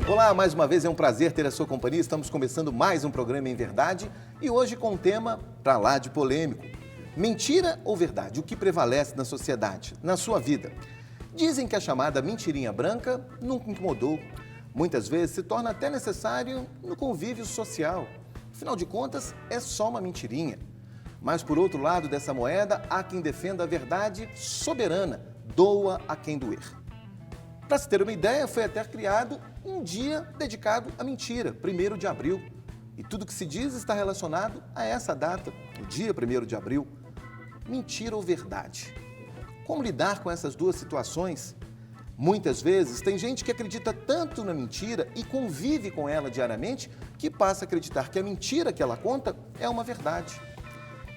Olá, mais uma vez é um prazer ter a sua companhia. Estamos começando mais um programa Em Verdade e hoje com um tema pra lá de polêmico. Mentira ou verdade? O que prevalece na sociedade, na sua vida? Dizem que a chamada mentirinha branca nunca incomodou. Muitas vezes se torna até necessário no convívio social. Afinal de contas, é só uma mentirinha. Mas por outro lado dessa moeda, há quem defenda a verdade soberana, doa a quem doer. Para se ter uma ideia, foi até criado um dia dedicado à mentira, 1º de abril. E tudo que se diz está relacionado a essa data, o dia 1º de abril. Mentira ou verdade? Como lidar com essas duas situações? Muitas vezes tem gente que acredita tanto na mentira e convive com ela diariamente que passa a acreditar que a mentira que ela conta é uma verdade.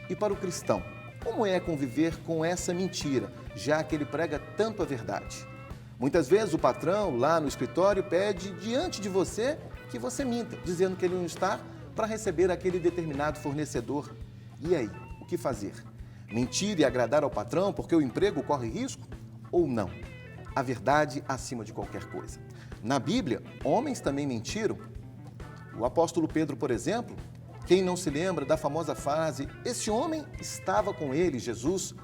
E para o cristão, como é conviver com essa mentira, já que ele prega tanto a verdade? Muitas vezes o patrão lá no escritório pede diante de você que você minta, dizendo que ele não está para receber aquele determinado fornecedor. E aí, o que fazer? Mentir e agradar ao patrão porque o emprego corre risco? Ou não? A verdade acima de qualquer coisa. Na Bíblia, homens também mentiram. O apóstolo Pedro, por exemplo, quem não se lembra da famosa frase, esse homem estava com ele, Jesus,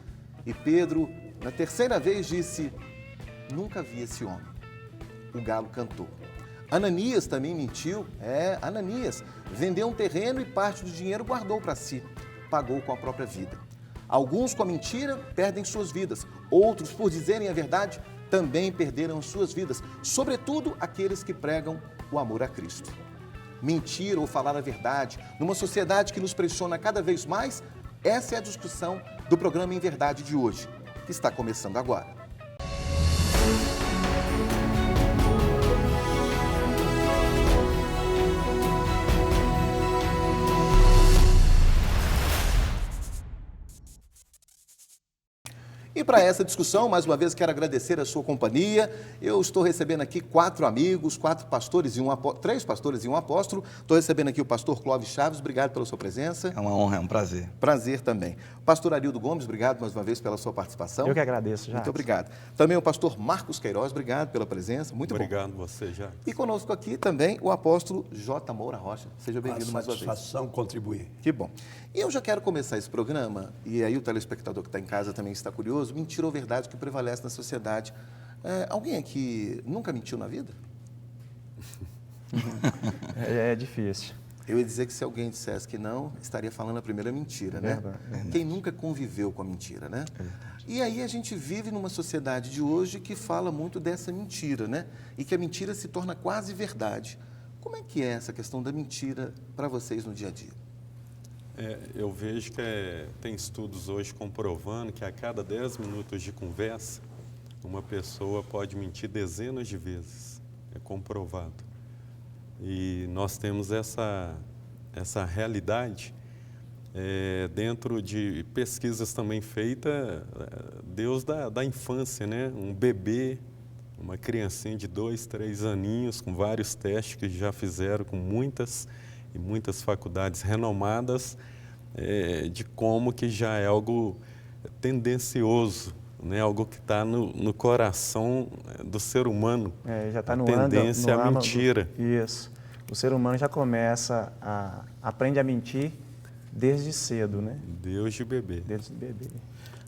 e Pedro, na terceira vez, disse, nunca vi esse homem. O galo cantou. Ananias também mentiu. Ananias vendeu um terreno e parte do dinheiro guardou para si. Pagou com a própria vida. Alguns com a mentira perdem suas vidas. Outros, por dizerem a verdade, também perderam suas vidas. Sobretudo aqueles que pregam o amor a Cristo. Mentir ou falar a verdade, numa sociedade que nos pressiona cada vez mais, essa é a discussão do programa Em Verdade de hoje, que está começando agora. E para essa discussão, mais uma vez, quero agradecer a sua companhia. Eu estou recebendo aqui 4 amigos, 3 pastores e um apóstolo. Estou recebendo aqui o pastor Clóvis Chaves, obrigado pela sua presença. É uma honra, é um prazer. Prazer também. Pastor Arildo Gomes, obrigado mais uma vez pela sua participação. Eu que agradeço, Jacques. Muito obrigado. Também o pastor Marcos Queiroz, obrigado pela presença, muito obrigado bom. Você, Jacques. E conosco aqui também o apóstolo J. Moura Rocha. Seja bem-vindo mais uma vez. Satisfação contribuir. Que bom. E eu já quero começar esse programa, e aí o telespectador que está em casa também está curioso, mentira ou verdade que prevalece na sociedade. Alguém aqui nunca mentiu na vida? É difícil. Eu ia dizer que se alguém dissesse que não, estaria falando a primeira mentira, né? Verdade. Quem nunca conviveu com a mentira, né? E aí a gente vive numa sociedade de hoje que fala muito dessa mentira, né? E que a mentira se torna quase verdade. Como é que é essa questão da mentira para vocês no dia a dia? Eu vejo que tem estudos hoje comprovando que a cada 10 minutos de conversa, uma pessoa pode mentir dezenas de vezes. É comprovado. E nós temos essa realidade dentro de pesquisas também feitas, Deus da infância, né? Um bebê, uma criancinha de 2, 3 aninhos, com vários testes que já fizeram com muitas faculdades renomadas, de como que já é algo tendencioso, né? Algo que está no coração do ser humano, Já está no tendência à mentira. Isso. O ser humano já começa aprende a mentir desde cedo, né? Desde bebê. Desde bebê.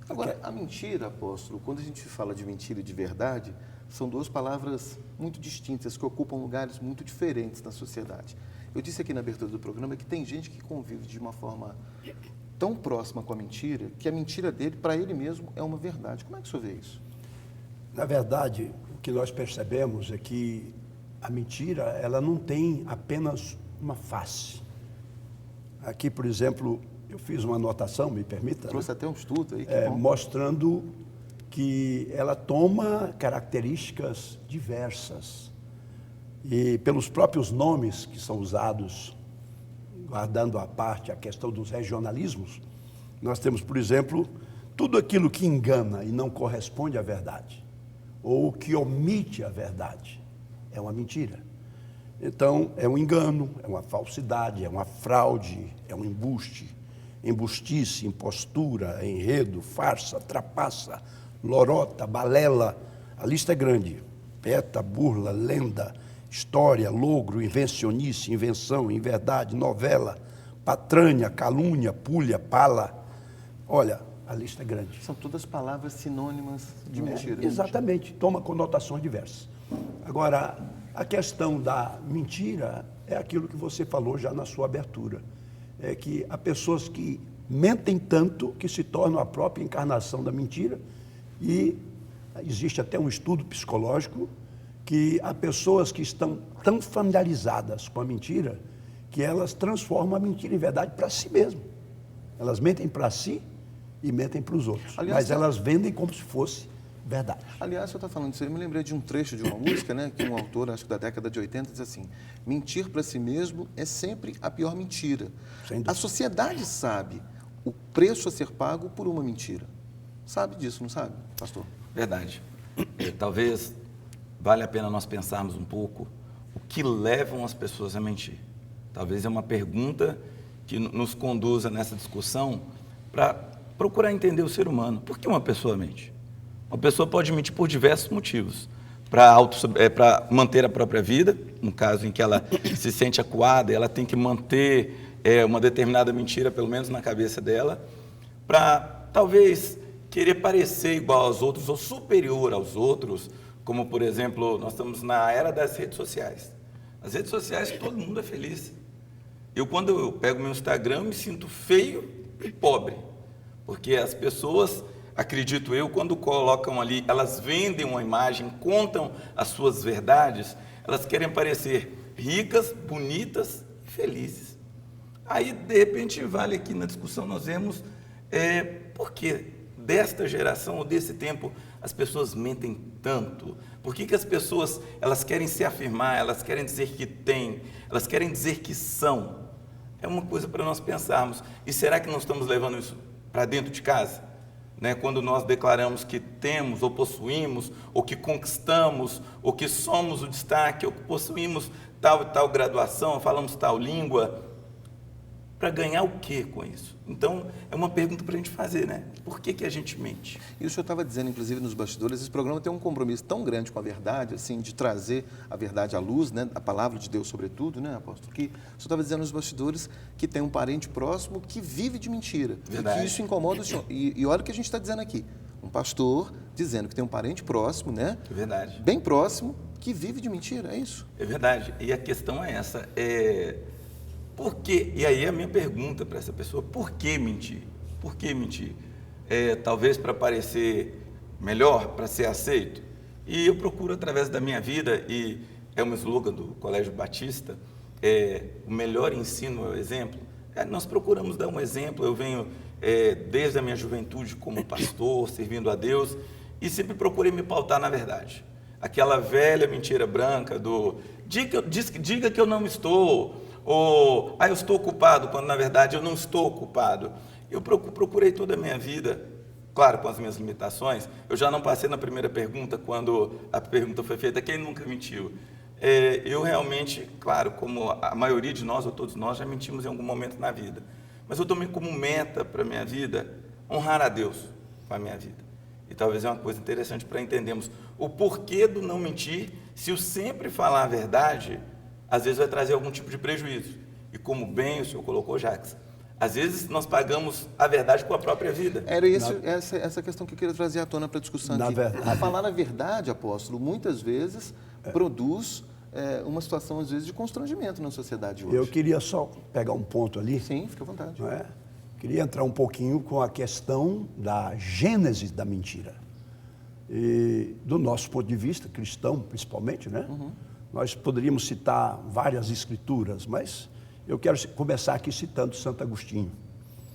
Agora, a mentira, apóstolo, quando a gente fala de mentira e de verdade, são duas palavras muito distintas, que ocupam lugares muito diferentes na sociedade. Eu disse aqui na abertura do programa que tem gente que convive de uma forma tão próxima com a mentira, que a mentira dele, para ele mesmo, é uma verdade. Como é que o senhor vê isso? Na verdade, o que nós percebemos é que a mentira, ela não tem apenas uma face. Aqui, por exemplo, eu fiz uma anotação, me permita? Trouxe até um estudo aí, mostrando que ela toma características diversas. E pelos próprios nomes que são usados, guardando à parte a questão dos regionalismos, nós temos, por exemplo, tudo aquilo que engana e não corresponde à verdade, ou que omite a verdade, é uma mentira. Então, é um engano, é uma falsidade, é uma fraude, é um embuste, embustice, impostura, enredo, farsa, trapaça, lorota, balela, a lista é grande, peta, burla, lenda, história, logro, invencionice, invenção, inverdade, novela, patrânia, calúnia, pulha, pala. Olha, a lista é grande. São todas palavras sinônimas de mentira. Exatamente, toma conotações diversas. Agora, a questão da mentira é aquilo que você falou já na sua abertura. É que há pessoas que mentem tanto que se tornam a própria encarnação da mentira, e existe até um estudo psicológico que há pessoas que estão tão familiarizadas com a mentira que elas transformam a mentira em verdade para si mesmo. Elas mentem para si e mentem para os outros. Aliás, mas elas vendem como se fosse verdade. Aliás, você está falando disso, eu me lembrei de um trecho de uma música, né, que um autor, acho que da década de 80, diz assim: mentir para si mesmo é sempre a pior mentira. Sem dúvida. A sociedade sabe o preço a ser pago por uma mentira. Sabe disso, não sabe, pastor? Verdade. Talvez valha a pena nós pensarmos um pouco o que levam as pessoas a mentir. Talvez é uma pergunta que nos conduza nessa discussão para procurar entender o ser humano. Por que uma pessoa mente? Uma pessoa pode mentir por diversos motivos. Para manter a própria vida, no caso em que ela se sente acuada, ela tem que manter uma determinada mentira, pelo menos na cabeça dela, para talvez querer parecer igual aos outros ou superior aos outros, como, por exemplo, nós estamos na era das redes sociais. Nas redes sociais todo mundo é feliz. Quando eu pego meu Instagram, me sinto feio e pobre, porque as pessoas, acredito eu, quando colocam ali, elas vendem uma imagem, contam as suas verdades, elas querem parecer ricas, bonitas e felizes. Aí, de repente, vale aqui na discussão, nós vemos por que desta geração ou desse tempo as pessoas mentem tanto. Por que as pessoas elas querem se afirmar, elas querem dizer que têm, elas querem dizer que são? É uma coisa para nós pensarmos. E será que nós estamos levando isso para dentro de casa? Quando nós declaramos que temos, ou possuímos, ou que conquistamos, ou que somos o destaque, ou que possuímos tal e tal graduação, falamos tal língua, para ganhar o que com isso? Então, é uma pergunta para a gente fazer, né? Por que a gente mente? E o senhor estava dizendo, inclusive, nos bastidores, esse programa tem um compromisso tão grande com a verdade, assim, de trazer a verdade à luz, né? A palavra de Deus sobretudo, né, apóstolo? Que o senhor estava dizendo nos bastidores que tem um parente próximo que vive de mentira. Verdade. E que isso incomoda o senhor. E olha o que a gente está dizendo aqui. Um pastor dizendo que tem um parente próximo, né? É verdade. Bem próximo, que vive de mentira, é isso? É verdade. E a questão é essa, por quê? E aí a minha pergunta para essa pessoa: por que mentir? Por que mentir? Talvez para parecer melhor, para ser aceito. E eu procuro, através da minha vida, e é um slogan do Colégio Batista, o melhor ensino é o exemplo. Nós procuramos dar um exemplo. Eu venho desde a minha juventude como pastor, servindo a Deus, e sempre procurei me pautar na verdade. Aquela velha mentira branca do diga que eu não estou, ou eu estou ocupado, quando na verdade eu não estou ocupado. Eu procurei toda a minha vida, claro, com as minhas limitações. Eu já não passei na primeira pergunta, quando a pergunta foi feita: quem nunca mentiu? Eu realmente, claro, como a maioria de nós, ou todos nós, já mentimos em algum momento na vida. Mas eu tomei como meta para a minha vida honrar a Deus com a minha vida. E talvez é uma coisa interessante para entendermos o porquê do não mentir, se o sempre falar a verdade às vezes vai trazer algum tipo de prejuízo. E como bem o senhor colocou, Jacques, às vezes nós pagamos a verdade com a própria vida. Era essa questão que eu queria trazer à tona para a discussão aqui. Verdade. Falar a verdade, apóstolo, muitas vezes produz uma situação, às vezes, de constrangimento na sociedade hoje. Eu queria só pegar um ponto ali. Sim, fica à vontade. Não é? Queria entrar um pouquinho com a questão da gênese da mentira. E, do nosso ponto de vista, cristão principalmente, né? Nós poderíamos citar várias escrituras, mas eu quero começar aqui citando Santo Agostinho.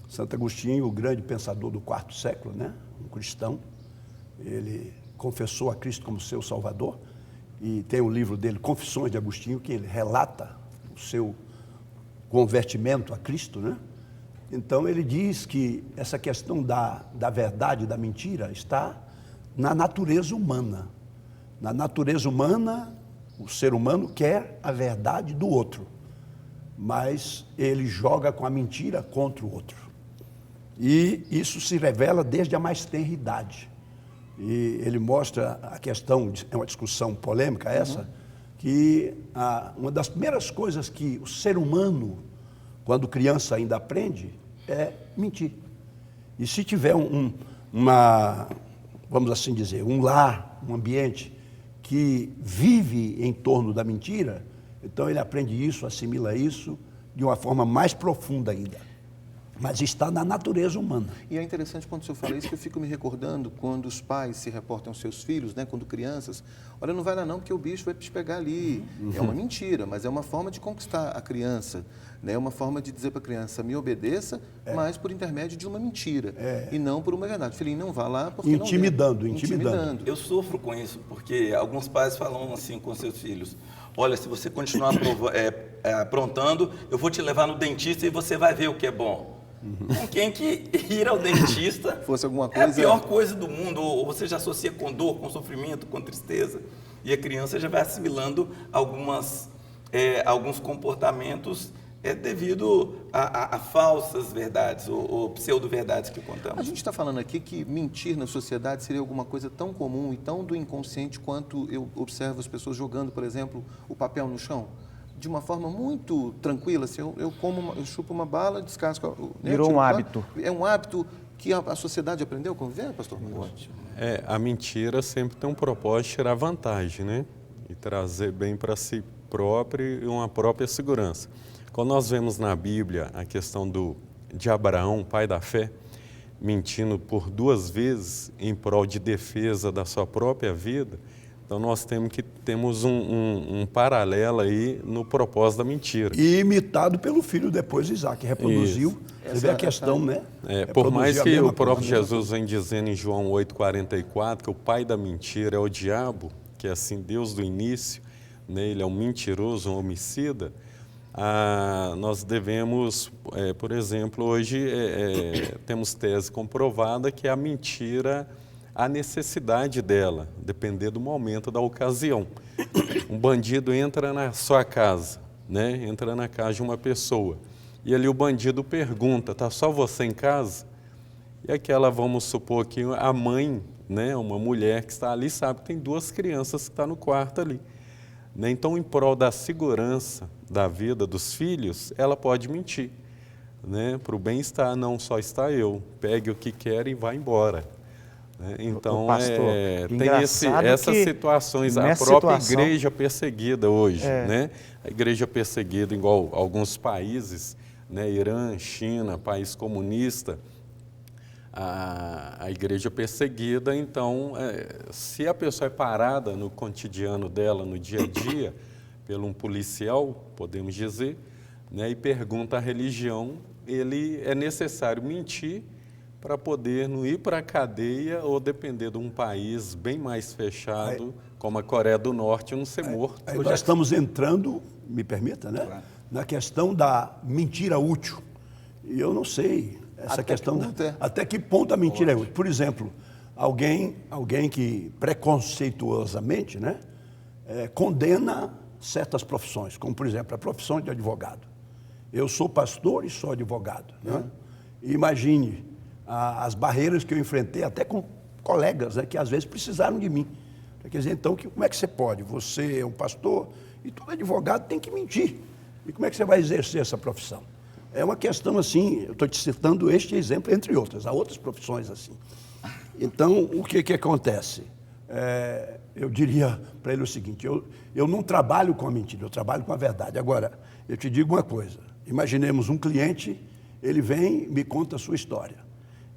Santo Agostinho, o grande pensador do quarto século, né? Um cristão. Ele confessou a Cristo como seu Salvador, e tem um livro dele, Confissões de Agostinho, que ele relata o seu convertimento a Cristo, né? Então ele diz que essa questão da verdade e da mentira está na natureza humana. Na natureza humana, o ser humano quer a verdade do outro, mas ele joga com a mentira contra o outro. E isso se revela desde a mais tenra idade. E ele mostra a questão, é uma discussão polêmica essa, que uma das primeiras coisas que o ser humano, quando criança ainda aprende, é mentir. E se tiver vamos assim dizer, um lar, um ambiente que vive em torno da mentira, então ele aprende isso, assimila isso de uma forma mais profunda ainda. Mas está na natureza humana. E é interessante quando o senhor fala isso, que eu fico me recordando quando os pais se reportam aos seus filhos, né, quando crianças, olha, não vai lá não, porque o bicho vai te pegar ali. É uma mentira, mas é uma forma de conquistar a criança, né? É uma forma de dizer para a criança, me obedeça, mas por intermédio de uma mentira, e não por uma verdade. Filhinho, não vá lá porque intimidando. Eu sofro com isso, porque alguns pais falam assim com seus filhos, olha, se você continuar aprontando, eu vou te levar no dentista e você vai ver o que é bom. Com quem que ir ao dentista fosse alguma coisa, é a pior coisa do mundo, ou você já associa com dor, com sofrimento, com tristeza, e a criança já vai assimilando alguns comportamentos devido a falsas verdades ou pseudo-verdades que contamos. A gente está falando aqui que mentir na sociedade seria alguma coisa tão comum e tão do inconsciente quanto eu observo as pessoas jogando, por exemplo, o papel no chão. De uma forma muito tranquila, assim, eu chupo uma bala, descasco... Virou um hábito. É um hábito que a sociedade aprendeu a conviver, pastor? Ótimo. A mentira sempre tem um propósito de tirar vantagem, né? E trazer bem para si próprio e uma própria segurança. Quando nós vemos na Bíblia a questão de Abraão, pai da fé, mentindo por 2 vezes em prol de defesa da sua própria vida, então nós temos um paralelo aí no propósito da mentira. E imitado pelo filho depois, Isaac, reproduziu. Você vê a questão, né? Por mais que o próprio Jesus vem dizendo em João 8,44 que o pai da mentira é o diabo, que é assim Deus do início, né? Ele é um mentiroso, um homicida, nós devemos, por exemplo, hoje temos tese comprovada que a mentira, a necessidade dela, depender do momento, da ocasião. Um bandido entra na sua casa, né? Entra na casa de uma pessoa, e ali o bandido pergunta, tá só você em casa? E aquela, vamos supor que a mãe, né, uma mulher que está ali, sabe que tem 2 crianças que estão no quarto ali. Né? Então, em prol da segurança da vida dos filhos, ela pode mentir. Né? Para o bem-estar, não só está eu, pegue o que quer e vá embora. Então, pastor, tem essas situações, a própria igreja perseguida hoje, né? A igreja perseguida, igual alguns países, né? Irã, China, país comunista, a igreja perseguida. Então, se a pessoa é parada no cotidiano dela, no dia a dia, por um policial, podemos dizer, né? E pergunta a religião, ele é necessário mentir para poder não ir para a cadeia ou depender de um país bem mais fechado, como a Coreia do Norte, não ser morto. Aí nós estamos entrando, me permita, né? Claro. Na questão da mentira útil. E eu não sei essa questão, até que ponto a mentira é útil. Por exemplo, alguém que preconceituosamente, né, condena certas profissões, como, por exemplo, a profissão de advogado. Eu sou pastor e sou advogado. Né? Imagine as barreiras que eu enfrentei, até com colegas, né, que às vezes precisaram de mim. Quer dizer, então, como é que você pode? Você é um pastor e todo advogado tem que mentir. E como é que você vai exercer essa profissão? É uma questão assim, eu estou te citando este exemplo, entre outras, há outras profissões assim. Então, o que acontece? Eu diria para ele o seguinte, eu não trabalho com a mentira, eu trabalho com a verdade. Agora, eu te digo uma coisa, imaginemos um cliente, ele vem e me conta a sua história.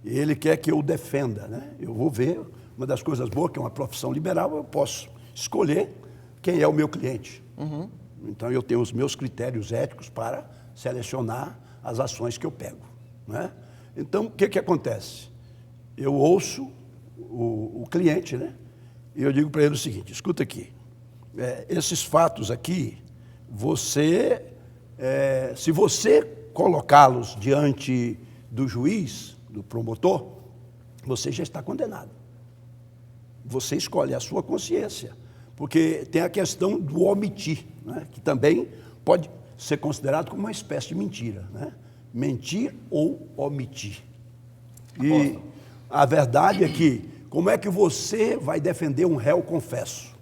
E ele quer que eu o defenda, né? Eu vou ver, uma das coisas boas, que é uma profissão liberal, eu posso escolher quem é o meu cliente. Então, eu tenho os meus critérios éticos para selecionar as ações que eu pego. Né? Então, o que acontece? Eu ouço o cliente, né? E eu digo para ele o seguinte, escuta aqui, esses fatos aqui, se você colocá-los diante do juiz, do promotor, você já está condenado. Você escolhe a sua consciência, porque tem a questão do omitir, né? Que também pode ser considerado como uma espécie de mentira, né? Mentir ou omitir. E a verdade é que, como é que você vai defender um réu confesso?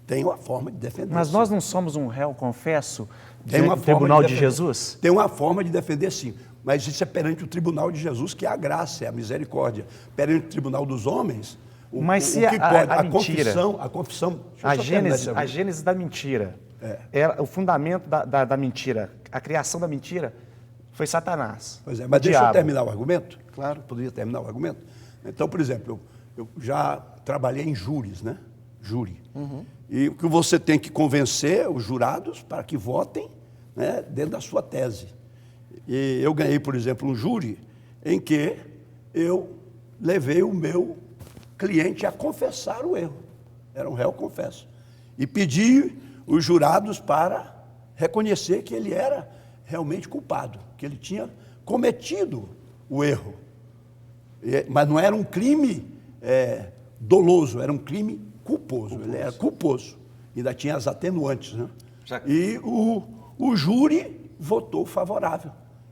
Tem uma forma de defender. Mas sim. nós não somos um réu, confesso, Tem uma diante do forma tribunal de defender. Jesus? Tem uma forma de defender, sim. Mas isso é perante o tribunal de Jesus, que é a graça, é a misericórdia. Perante o tribunal dos homens, Mas se o que pode? a mentira, confissão. Deixa eu a só terminar gênese, essa a gênese da mentira, o fundamento da mentira, a criação da mentira foi Satanás. Pois é, o mas deixa eu diabo. terminar o argumento. Claro. Poderia terminar o argumento? Então, por exemplo, eu já trabalhei em júris, né? Júri. E o que você tem que convencer os jurados para que votem, né, dentro da sua tese. E eu ganhei, por exemplo, um júri em que eu levei o meu cliente a confessar o erro. Era um réu confesso. E pedi os jurados para reconhecer que ele era realmente culpado, que ele tinha cometido o erro. Mas não era um crime doloso, era um crime culposo. Ele era culposo. Ainda tinha as atenuantes, né? E o júri votou favorável.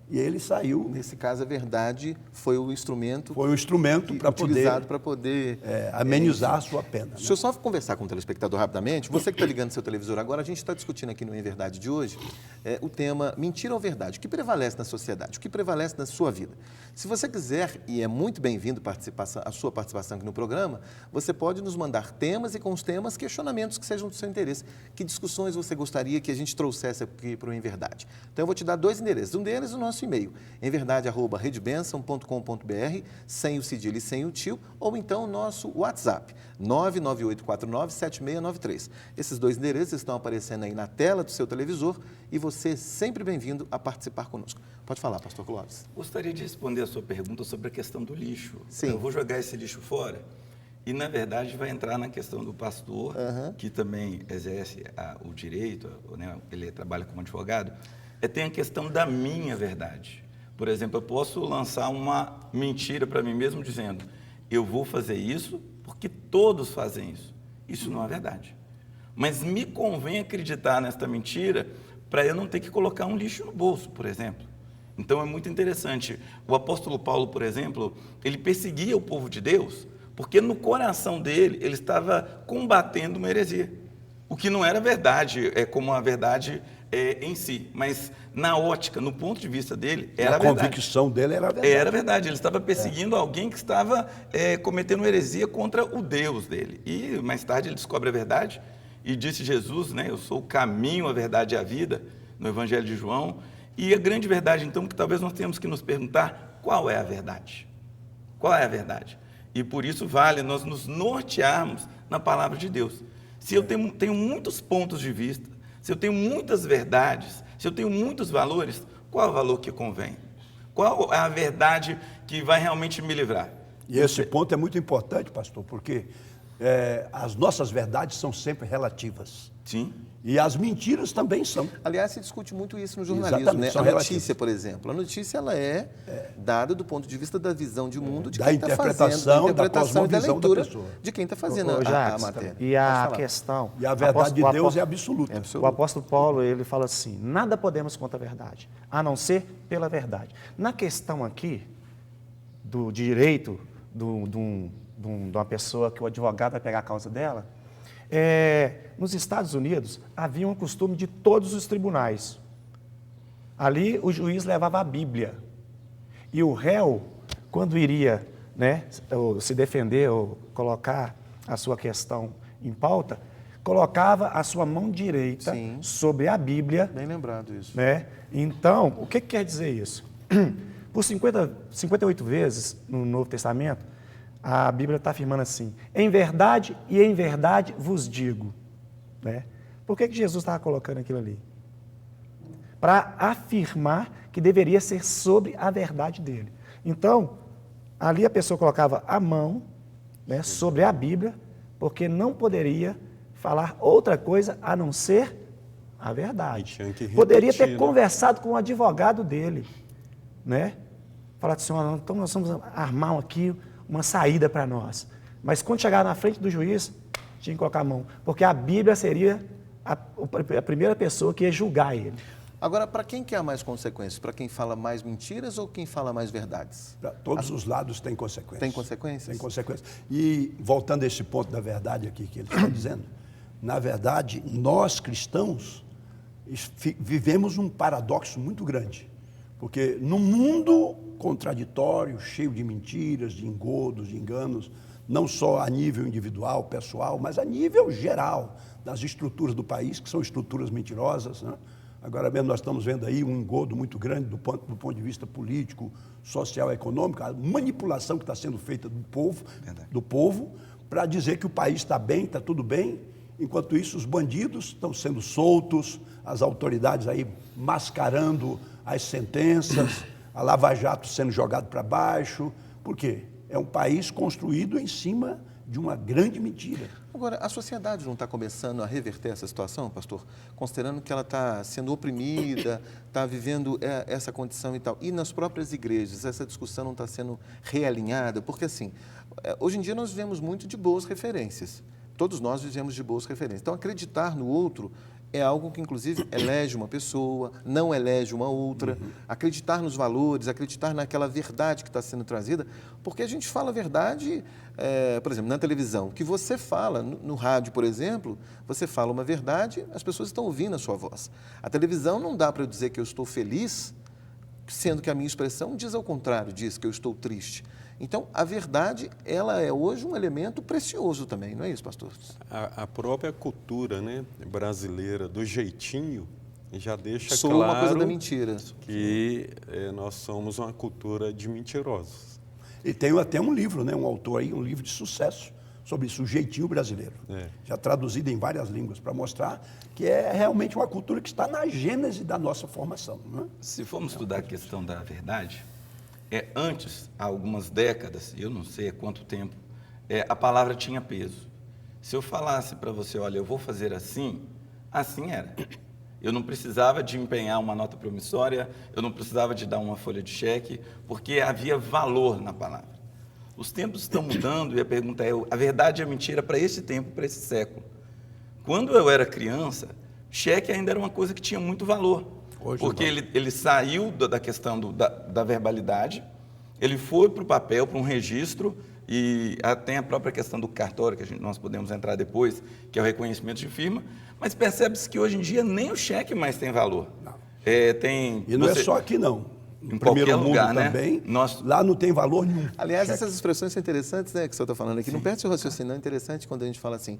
E ele saiu. Nesse caso, a verdade foi o instrumento Foi um instrumento para utilizado poder para poder amenizar a sua pena. Né? Deixa eu só conversar com o telespectador rapidamente. Você que está ligando seu televisor agora, a gente está discutindo aqui no Em Verdade de hoje o tema mentira ou verdade. O que prevalece na sociedade? O que prevalece na sua vida? Se você quiser, e é muito bem-vindo a sua participação aqui no programa, você pode nos mandar temas e com os temas questionamentos que sejam do seu interesse. Que discussões você gostaria que a gente trouxesse aqui para o Em Verdade? Então eu vou te dar 2 endereços. Um deles, o nosso e-mail, emverdade@redebenção.com.br, sem o cedilho e sem o tio, ou então o nosso WhatsApp, 99849-7693. Esses 2 endereços estão aparecendo aí na tela do seu televisor e você é sempre bem-vindo a participar conosco. Pode falar, pastor Clóvis. Gostaria de responder a sua pergunta sobre a questão do lixo. Sim. Eu vou jogar esse lixo fora e, na verdade, vai entrar na questão do pastor, que também exerce o direito, né, ele trabalha como advogado. Tem a questão da minha verdade. Por exemplo, eu posso lançar uma mentira para mim mesmo dizendo, eu vou fazer isso porque todos fazem isso. Isso não é verdade. Mas me convém acreditar nesta mentira para eu não ter que colocar um lixo no bolso, por exemplo. Então é muito interessante. O apóstolo Paulo, por exemplo, ele perseguia o povo de Deus porque no coração dele ele estava combatendo uma heresia. O que não era verdade, como a verdade em si, mas na ótica, no ponto de vista dele, era verdade. A convicção dele era verdade. Era verdade, ele estava perseguindo alguém que estava cometendo uma heresia contra o Deus dele. E mais tarde ele descobre a verdade e disse Jesus, né, eu sou o caminho, a verdade e a vida, no Evangelho de João. E a grande verdade, então, que talvez nós tenhamos que nos perguntar, qual é a verdade? Qual é a verdade? E por isso vale nós nos nortearmos na palavra de Deus. Se eu tenho muitos pontos de vista, se eu tenho muitas verdades, se eu tenho muitos valores, qual é o valor que convém? Qual é a verdade que vai realmente me livrar? E esse ponto é muito importante, pastor, porque as nossas verdades são sempre relativas. Sim. E as mentiras também são. Aliás, se discute muito isso no jornalismo, Exatamente, né? são A relativas. notícia, por exemplo. A notícia ela é dada do ponto de vista da visão de mundo de Da quem está fazendo, interpretação, da interpretação da e da cosmovisão da leitura pessoa. de quem está fazendo Ô, a Jacques, matéria. e a Pode falar. questão... E a verdade de o Deus é absoluta. O apóstolo Paulo, ele fala assim, nada podemos contra a verdade, a não ser pela verdade. Na questão aqui, do direito de uma pessoa que o advogado vai pegar a causa dela, nos Estados Unidos havia um costume de todos os tribunais. Ali o juiz levava a Bíblia. E o réu, quando iria, né, se defender ou colocar a sua questão em pauta, colocava a sua mão direita sobre a Bíblia. Bem lembrado isso. Né? Então, o que quer dizer isso? Por 58 vezes no Novo Testamento, a Bíblia está afirmando assim, em verdade e em verdade vos digo. Né? Por que Jesus estava colocando aquilo ali? Para afirmar que deveria ser sobre a verdade dele. Então, ali a pessoa colocava a mão, né, sobre a Bíblia, porque não poderia falar outra coisa a não ser a verdade. Poderia ter conversado com o advogado dele, né? Falar assim, então nós vamos armar aqui uma saída para nós. Mas quando chegar na frente do juiz, tinha que colocar a mão, porque a Bíblia seria a primeira pessoa que ia julgar ele. Agora, para quem quer mais consequências? Para quem fala mais mentiras ou quem fala mais verdades? Para todos os lados tem consequências. Tem consequências? Tem consequências. E voltando a esse ponto da verdade aqui que ele está dizendo, na verdade, nós cristãos vivemos um paradoxo muito grande. Porque no mundo contraditório, cheio de mentiras, de engodos, de enganos, não só a nível individual, pessoal, mas a nível geral das estruturas do país, que são estruturas mentirosas, né? Agora mesmo nós estamos vendo aí um engodo muito grande do ponto de vista político, social, econômico, a manipulação que está sendo feita do povo, para dizer que o país está bem, está tudo bem. Enquanto isso, os bandidos estão sendo soltos, as autoridades aí mascarando as sentenças, a Lava Jato sendo jogado para baixo. Por quê? É um país construído em cima de uma grande mentira. Agora, a sociedade não está começando a reverter essa situação, pastor? Considerando que ela está sendo oprimida, está vivendo essa condição e tal. E nas próprias igrejas, essa discussão não está sendo realinhada? Porque, assim, hoje em dia nós vivemos muito de boas referências. Todos nós vivemos de boas referências. Então, acreditar no outro é algo que, inclusive, elege uma pessoa, não elege uma outra. Acreditar nos valores, acreditar naquela verdade que está sendo trazida, porque a gente fala a verdade, por exemplo, na televisão. O que você fala, no rádio, por exemplo, você fala uma verdade, as pessoas estão ouvindo a sua voz. A televisão não dá para eu dizer que eu estou feliz, sendo que a minha expressão diz ao contrário, diz que eu estou triste. Então, a verdade, ela é hoje um elemento precioso também, não é isso, pastor? A própria cultura, né, brasileira, do jeitinho, já deixa Sou claro uma coisa da mentira. que nós somos uma cultura de mentirosos. E tem até um livro, né, um autor aí, um livro de sucesso sobre isso, o jeitinho brasileiro. Já traduzido em várias línguas, para mostrar que é realmente uma cultura que está na gênese da nossa formação. Né? Se formos estudar a questão da verdade, antes, há algumas décadas, eu não sei há quanto tempo, a palavra tinha peso. Se eu falasse para você, olha, eu vou fazer assim, assim era. Eu não precisava de empenhar uma nota promissória, eu não precisava de dar uma folha de cheque, porque havia valor na palavra. Os tempos estão mudando e a pergunta é, a verdade e a mentira para esse tempo, para esse século. Quando eu era criança, cheque ainda era uma coisa que tinha muito valor. Porque ele saiu da questão da verbalidade, ele foi para o papel, para um registro, e tem a própria questão do cartório, que nós podemos entrar depois, que é o reconhecimento de firma, mas percebe-se que hoje em dia nem o cheque mais tem valor. Não. E não é só aqui, não. Em qualquer lugar, né? Também, lá não tem valor nenhum. Aliás, essas expressões são interessantes, né, que o senhor está falando aqui. Sim. Não perde seu raciocínio, não é interessante quando a gente fala assim,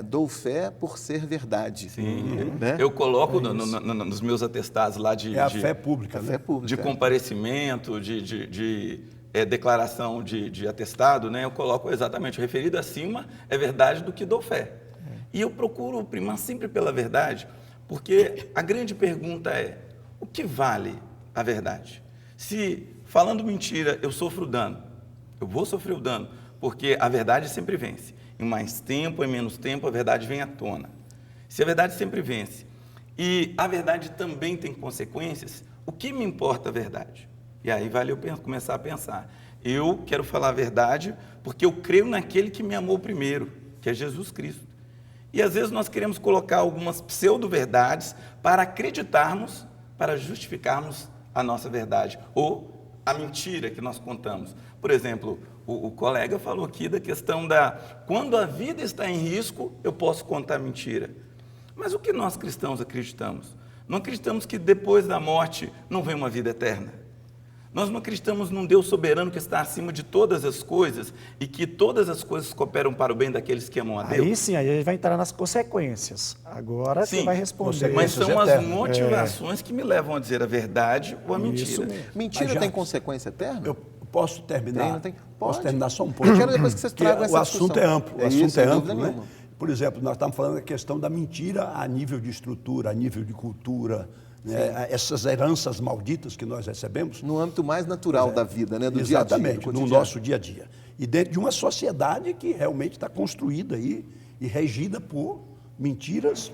dou fé por ser verdade. Sim. Né? Eu coloco nos meus atestados lá de... a fé pública. Fé pública. De comparecimento, de declaração de atestado, né? Eu coloco exatamente, o referido acima é verdade do que dou fé. E eu procuro primar sempre pela verdade, porque a grande pergunta é, o que vale a verdade? Se, falando mentira, eu sofro dano, eu vou sofrer o dano, porque a verdade sempre vence. Em mais tempo, em menos tempo, a verdade vem à tona. Se a verdade sempre vence, e a verdade também tem consequências, o que me importa a verdade? E aí vale eu começar a pensar. Eu quero falar a verdade porque eu creio naquele que me amou primeiro, que é Jesus Cristo. E às vezes nós queremos colocar algumas pseudo-verdades para acreditarmos, para justificarmos a nossa verdade, ou a mentira que nós contamos. Por exemplo, o colega falou aqui da questão quando a vida está em risco, eu posso contar mentira. Mas o que nós cristãos acreditamos? Não acreditamos que depois da morte não vem uma vida eterna. Nós não acreditamos num Deus soberano que está acima de todas as coisas e que todas as coisas cooperam para o bem daqueles que amam a Deus. Aí sim, aí a gente vai entrar nas consequências. Agora você vai responder. Mas são as motivações que me levam a dizer a verdade ou a mentira. Mentira tem consequência eterna? Eu posso terminar? Não tem? Posso terminar só um pouco? Eu quero depois que vocês tragam essa discussão. O assunto é amplo. O assunto é amplo, né? Nenhuma. Por exemplo, nós estamos falando da questão da mentira a nível de estrutura, a nível de cultura, né? Essas heranças malditas que nós recebemos. No âmbito mais natural da vida, né? Do dia a dia. Exatamente, no nosso dia a dia. E dentro de uma sociedade que realmente está construída aí e regida por mentiras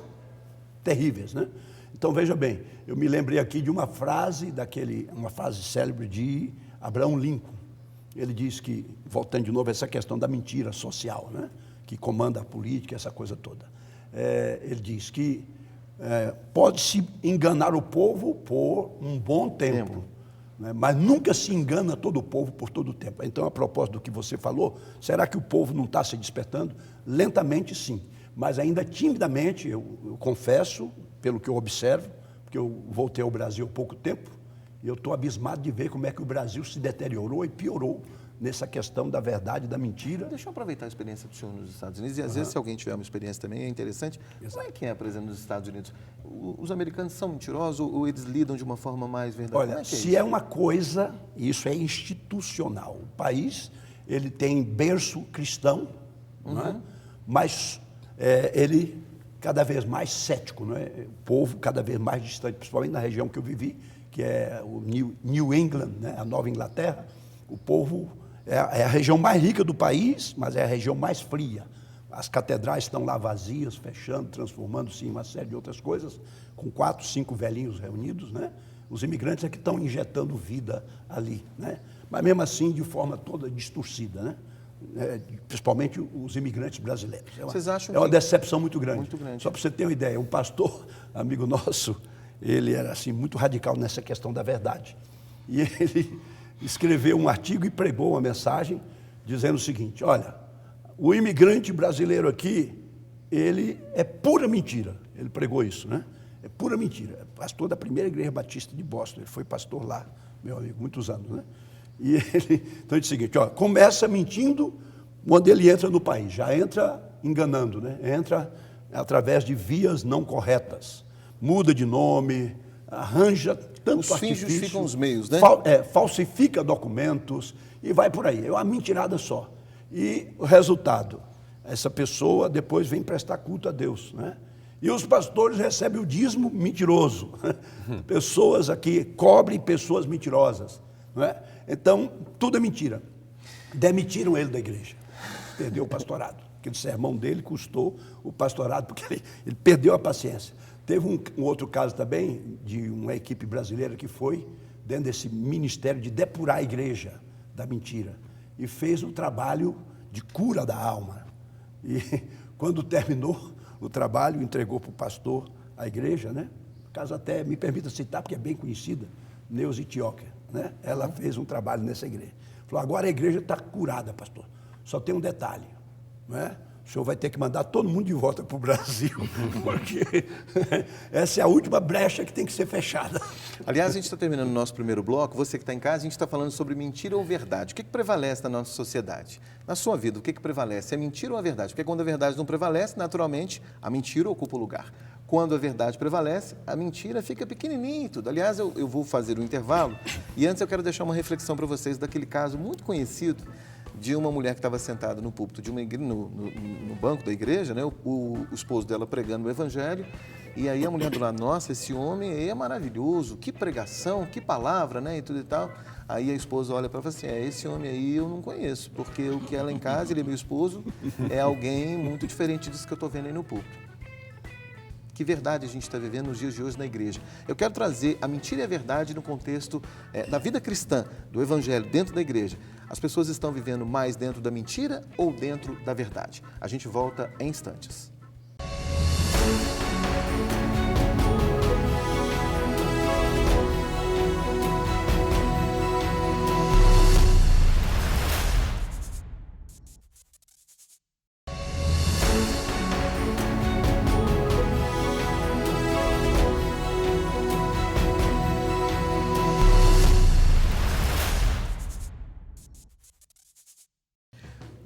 terríveis, né? Então, veja bem, eu me lembrei aqui de uma frase uma frase célebre de Abraham Lincoln. Ele diz que, voltando de novo a essa questão da mentira social, né? Que comanda a política, essa coisa toda. Ele diz que pode-se enganar o povo por um bom tempo, né? Mas nunca se engana todo o povo por todo o tempo. Então, a propósito do que você falou, será que o povo não está se despertando? Lentamente, sim. mas ainda timidamente, eu confesso, pelo que eu observo, porque eu voltei ao Brasil há pouco tempo, e eu estou abismado de ver como é que o Brasil se deteriorou e piorou nessa questão da verdade e da mentira. Deixa eu aproveitar a experiência do senhor nos Estados Unidos, e às vezes se alguém tiver uma experiência também é interessante. Como é que é, por exemplo, nos Estados Unidos? Os americanos são mentirosos ou eles lidam de uma forma mais verdadeira? Olha, é que é se isso? é uma coisa, isso é institucional. O país, ele tem berço cristão, não é? Mas ele cada vez mais cético, não é? O povo cada vez mais distante, principalmente na região que eu vivi, que é o New England, né? A Nova Inglaterra. O povo é a região mais rica do país, mas é a região mais fria. As catedrais estão lá vazias, fechando, transformando-se em uma série de outras coisas, com 4, 5 velhinhos reunidos, né? Os imigrantes é que estão injetando vida ali, né? Mas mesmo assim, de forma toda distorcida, né? Principalmente os imigrantes brasileiros. Vocês acham uma que- decepção muito grande. Muito grande. Só para você ter uma ideia, um pastor, amigo nosso, ele era assim muito radical nessa questão da verdade. E ele escreveu um artigo e pregou uma mensagem dizendo o seguinte: olha, o imigrante brasileiro aqui, ele é pura mentira. Ele pregou isso, né? É pura mentira. É pastor da primeira igreja batista de Boston. Ele foi pastor lá, meu amigo, muitos anos, né? E ele, então ele disse o seguinte: ó, começa mentindo quando ele entra no país, já entra enganando, né? Entra através de vias não corretas, muda de nome, arranja tanto Os fins artifício, justificam os meios, né? falsifica documentos e vai por aí. É uma mentirada só. E o resultado, essa pessoa depois vem prestar culto a Deus, né? E os pastores recebem o dízimo mentiroso. Pessoas aqui cobrem pessoas mentirosas, não é? Então, tudo é mentira. Demitiram ele da igreja. Perdeu o pastorado. Aquele sermão dele custou o pastorado, porque ele perdeu a paciência. Teve um outro caso também, de uma equipe brasileira que foi dentro desse ministério de depurar a igreja da mentira. E fez um trabalho de cura da alma. E quando terminou o trabalho, entregou para o pastor a igreja, né? Caso até me permita citar, porque é bem conhecida, Neuza Tioca, né? Ela fez um trabalho nessa igreja. Falou: agora a igreja está curada, pastor. Só tem um detalhe, não é? O senhor vai ter que mandar todo mundo de volta para o Brasil, porque essa é a última brecha que tem que ser fechada. Aliás, a gente está terminando o nosso primeiro bloco. Você que está em casa, a gente está falando sobre mentira ou verdade. O que prevalece na nossa sociedade? Na sua vida, o que prevalece? É mentira ou a verdade? Porque quando a verdade não prevalece, naturalmente, a mentira ocupa o lugar. Quando a verdade prevalece, a mentira fica pequenininha e tudo. Aliás, eu vou fazer um intervalo e antes eu quero deixar uma reflexão para vocês daquele caso muito conhecido de uma mulher que estava sentada no púlpito de uma igreja, no banco da igreja, né? O esposo dela pregando o evangelho, e aí a mulher do lado: nossa, esse homem aí é maravilhoso, que pregação, que palavra, né? E tudo e tal. Aí a esposa olha para ela e fala assim: esse homem aí eu não conheço, porque o que ela em casa, ele é meu esposo, é alguém muito diferente disso que eu estou vendo aí no púlpito. Que verdade a gente está vivendo nos dias de hoje na igreja. Eu quero trazer a mentira e a verdade no contexto da vida cristã, do evangelho, dentro da igreja. As pessoas estão vivendo mais dentro da mentira ou dentro da verdade? A gente volta em instantes.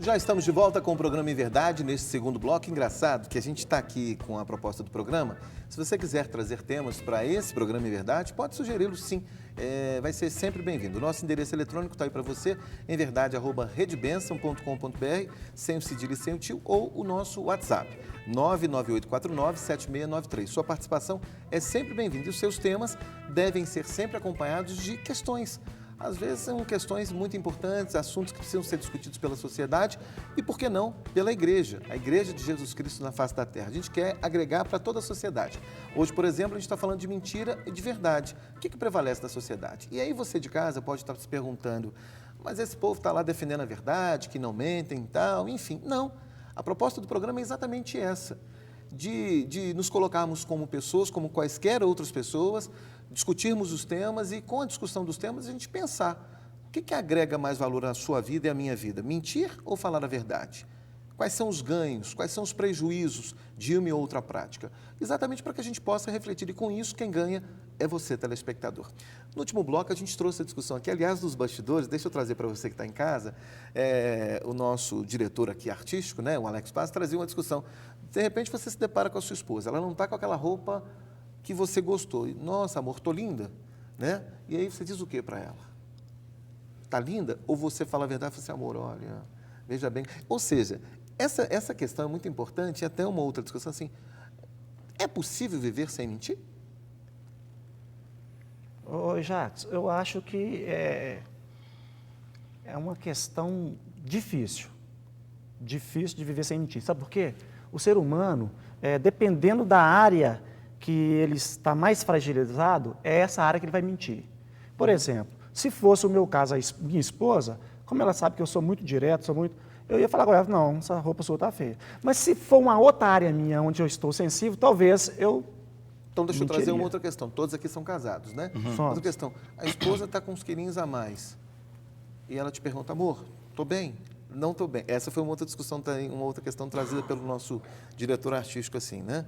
Já estamos de volta com o programa Em Verdade, neste segundo bloco. Engraçado que a gente está aqui com a proposta do programa. Se você quiser trazer temas para esse programa Em Verdade, pode sugeri-los sim. Vai ser sempre bem-vindo. O nosso endereço eletrônico está aí para você, emverdade@redebenção.com.br, sem o cedilho e sem o tio, ou o nosso WhatsApp, 99849-7693. Sua participação é sempre bem-vinda e os seus temas devem ser sempre acompanhados de questões. Às vezes são questões muito importantes, assuntos que precisam ser discutidos pela sociedade e, por que não, pela igreja, a igreja de Jesus Cristo na face da terra. A gente quer agregar para toda a sociedade. Hoje, por exemplo, a gente está falando de mentira e de verdade. O que prevalece na sociedade? E aí você de casa pode estar se perguntando: mas esse povo está lá defendendo a verdade, que não mentem e tal, enfim. Não, a proposta do programa é exatamente essa, de nos colocarmos como pessoas, como quaisquer outras pessoas, discutirmos os temas e, com a discussão dos temas, a gente pensar: o que agrega mais valor à sua vida e à minha vida? Mentir ou falar a verdade? Quais são os ganhos, quais são os prejuízos de uma e outra prática? Exatamente para que a gente possa refletir, e com isso quem ganha é você, telespectador. No último bloco a gente trouxe a discussão aqui, aliás, dos bastidores, deixa eu trazer para você que está em casa, o nosso diretor aqui artístico, né, o Alex Paz, trazia uma discussão. De repente você se depara com a sua esposa, ela não está com aquela roupa que você gostou. E, nossa, amor, tô linda, né? E aí você diz o que para ela? Tá linda? Ou você fala a verdade e fala assim, amor, olha, veja bem. Ou seja, essa questão é muito importante, e até uma outra discussão assim, é possível viver sem mentir? Ô, Jacques, eu acho que é uma questão difícil de viver sem mentir. Sabe por quê? O ser humano, dependendo da área que ele está mais fragilizado, é essa área que ele vai mentir. Por exemplo, se fosse o meu caso, minha esposa, como ela sabe que eu sou muito direto, eu ia falar com ela, não, essa roupa sua está feia. Mas se for uma outra área minha onde eu estou sensível, talvez eu Então, deixa eu mentiria. trazer uma outra questão. Todos aqui são casados, né? Outra questão. A esposa está com uns quilinhos a mais. E ela te pergunta, amor, estou bem? Não estou bem. Essa foi uma outra discussão, uma outra questão trazida pelo nosso diretor artístico, assim, né?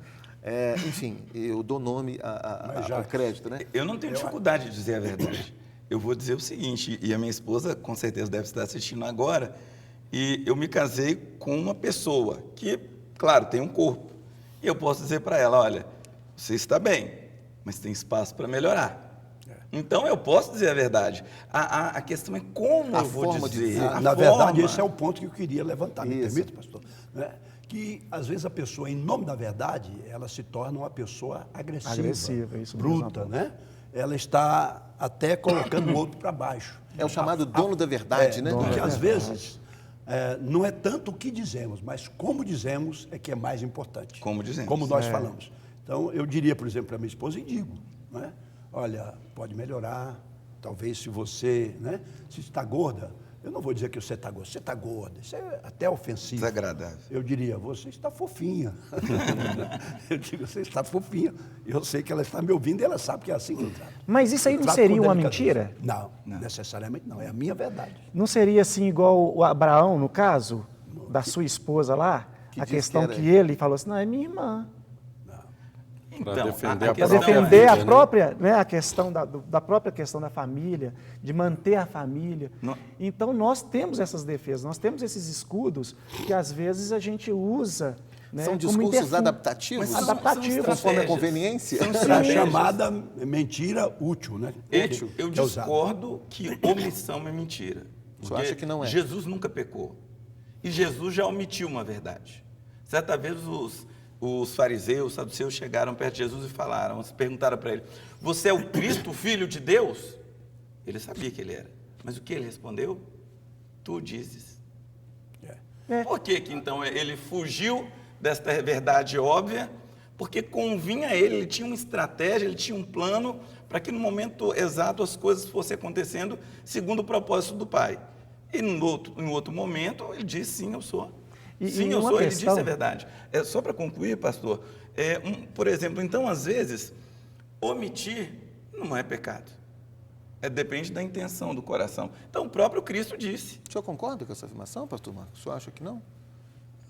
Enfim, eu dou nome ao crédito, né? Eu não tenho dificuldade de dizer a verdade. Eu vou dizer o seguinte, e a minha esposa com certeza deve estar assistindo agora, e eu me casei com uma pessoa que, claro, tem um corpo. E eu posso dizer para ela, olha, você está bem, mas tem espaço para melhorar. Então, eu posso dizer a verdade. A questão é como eu vou forma de dizer. dizer. Na verdade, esse é o ponto que eu queria levantar, me Isso. permite, pastor? Né? Que, às vezes, a pessoa, em nome da verdade, ela se torna uma pessoa agressiva, isso mesmo, bruta, né? Ela está até colocando o outro para baixo. É o chamado dono da verdade, né? Porque, às vezes, não é tanto o que dizemos, mas como dizemos é que é mais importante. Como dizemos. Como nós falamos. Então, eu diria, por exemplo, para minha esposa, e digo, né? Olha, pode melhorar, talvez se você, né? Se está gorda, eu não vou dizer que você está gorda, você está gorda, isso é até ofensivo. Desagradável. Eu diria, você está fofinha. Eu digo, você está fofinha. Eu sei que ela está me ouvindo e ela sabe que é assim que eu trato. Mas isso aí Eu não trato seria com uma delicadeza. mentira? Não, necessariamente não, é a minha verdade. Não seria assim igual o Abraão, no caso, da sua esposa lá? Que A diz questão que era- que ele falou assim, não, é minha irmã. Para Então, defender a a Para questão própria defender vida, a né? própria, né, a questão da própria questão da família, de manter a família. Não. Então, nós temos essas defesas, nós temos esses escudos que, às vezes, a gente usa, né, São como discursos interfúgio. adaptativos? Mas adaptativos. Conforme a estratégias. conveniência? São É a estratégias. chamada mentira útil, né? Eu Que é usada. discordo que omissão é mentira. O senhor Porque acha que não é? Jesus nunca pecou. E Jesus já omitiu uma verdade. Certa vez os fariseus, os saduceus chegaram perto de Jesus e falaram, perguntaram para ele, você é o Cristo, o Filho de Deus? Ele sabia que ele era. Mas o que ele respondeu? Tu dizes. Por que então ele fugiu desta verdade óbvia? Porque convinha a ele tinha uma estratégia, ele tinha um plano para que no momento exato as coisas fossem acontecendo segundo o propósito do Pai. E em outro momento ele disse, sim, eu sou. Sim, eu uma sou, ele questão- disse a verdade. Só para concluir, pastor, por exemplo, então às vezes, omitir não é pecado. Depende da intenção do coração. Então o próprio Cristo disse. O senhor concorda com essa afirmação, pastor Marcos? O senhor acha que não?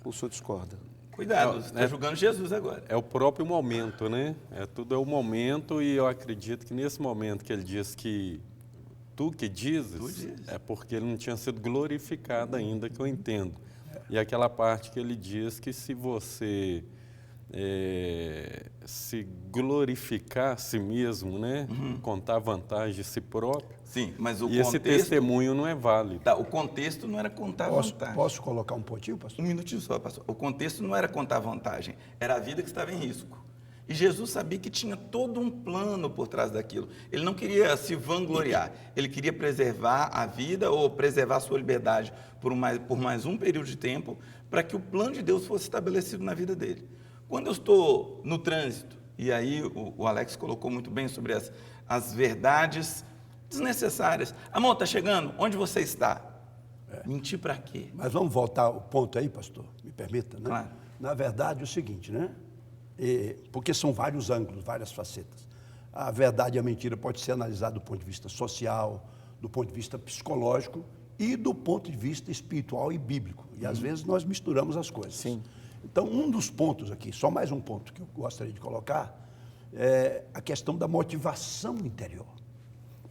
Ou o senhor discorda? Cuidado, você está julgando Jesus agora. É o próprio momento, né? Tudo é o momento e eu acredito que nesse momento que ele diz que tu que dizes, é porque ele não tinha sido glorificado ainda, que eu entendo. E aquela parte que ele diz que se você se glorificar a si mesmo, né? Contar vantagem de si próprio, Sim, mas o e esse contexto... testemunho não é válido. Tá, o contexto não era contar vantagem. Posso colocar um pontinho, pastor? Um minutinho só, pastor. O contexto não era contar vantagem, era a vida que estava em risco. E Jesus sabia que tinha todo um plano por trás daquilo. Ele não queria se vangloriar, ele queria preservar a vida ou preservar a sua liberdade por mais um período de tempo, para que o plano de Deus fosse estabelecido na vida dele. Quando eu estou no trânsito, e aí o Alex colocou muito bem sobre as verdades desnecessárias. Amor, está chegando? Onde você está? Mentir para quê? Mas vamos voltar ao ponto aí, pastor, me permita, né? Claro. Na verdade, é o seguinte, né? Porque são vários ângulos, várias facetas. A verdade e a mentira pode ser analisada do ponto de vista social, do ponto de vista psicológico e do ponto de vista espiritual e bíblico. E às vezes nós misturamos as coisas. Sim. Então, um dos pontos aqui, só mais um ponto que eu gostaria de colocar, é a questão da motivação interior.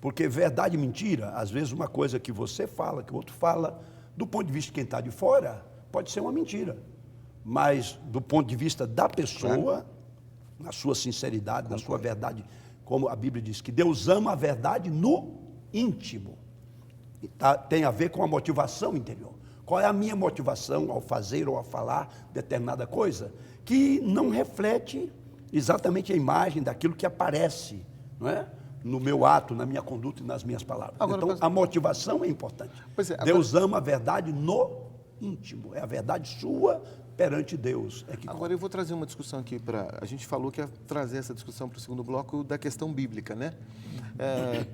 Porque verdade e mentira, às vezes uma coisa que você fala, que o outro fala, do ponto de vista de quem está de fora, pode ser uma mentira. Mas do ponto de vista da pessoa, na sua sinceridade, na sua verdade, como a Bíblia diz, que Deus ama a verdade no íntimo. Tem a ver com a motivação interior. Qual é a minha motivação ao fazer ou a falar determinada coisa que não reflete exatamente a imagem daquilo que aparece, não é? No meu ato, na minha conduta e nas minhas palavras. Agora, então, a motivação é importante. Pois é, agora... Deus ama a verdade no íntimo. É a verdade sua perante Deus. Agora eu vou trazer uma discussão aqui a gente falou que ia trazer essa discussão para o segundo bloco da questão bíblica, né?